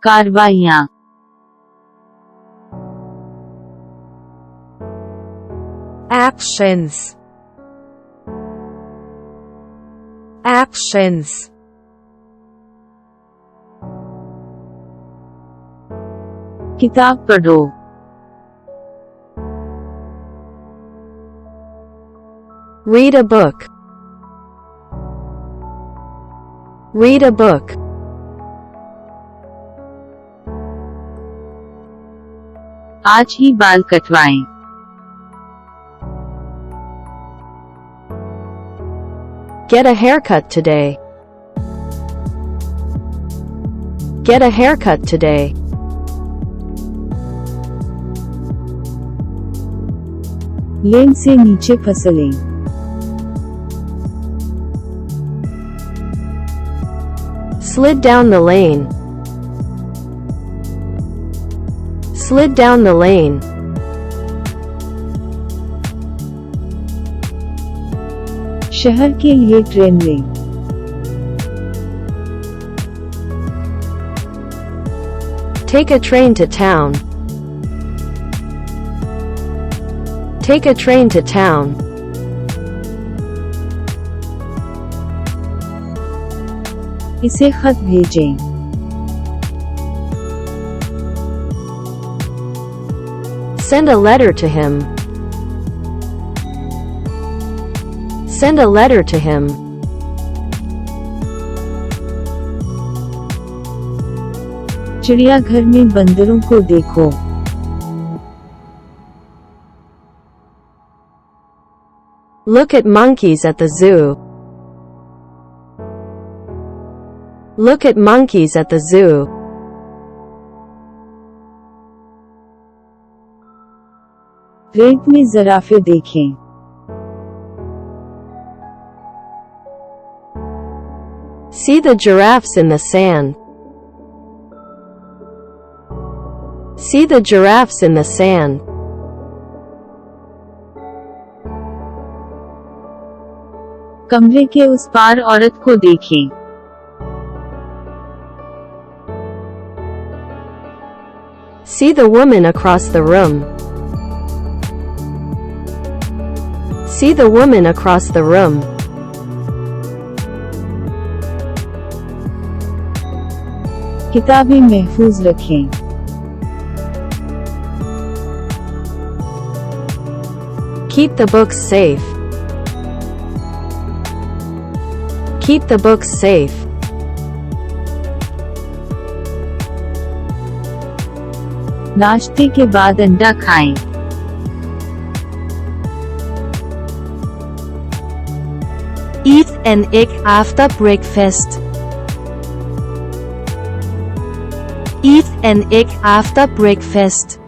کاروائیاں. actions, actions, کتاب پڑھو. read a book, read a book, آج ہی بال کٹوائیں. get a haircut today, get a haircut today, لین سے نیچے پھسلیں. slid down the lane, slid down the lane, شہر کے لیے ٹرین لیں. take a train to town, take a train to town, اسے خط بھیجیں. send a letter to him, send a letter to him, چڑیا گھر میں بندروں کو دیکھو. look at monkeys at the zoo, look at monkeys at the zoo, ریت میں زرافے دیکھیں. see the giraffes in the sand, see the giraffes in the sand, کمرے کے اس پار عورت کو دیکھیں. see the woman across the room, see the woman across the room, کتابیں محفوظ رکھیں. keep the books safe, keep the books safe, ناشتے کے بعد انڈا کھائیں. eat an egg after breakfast, eat an egg after breakfast,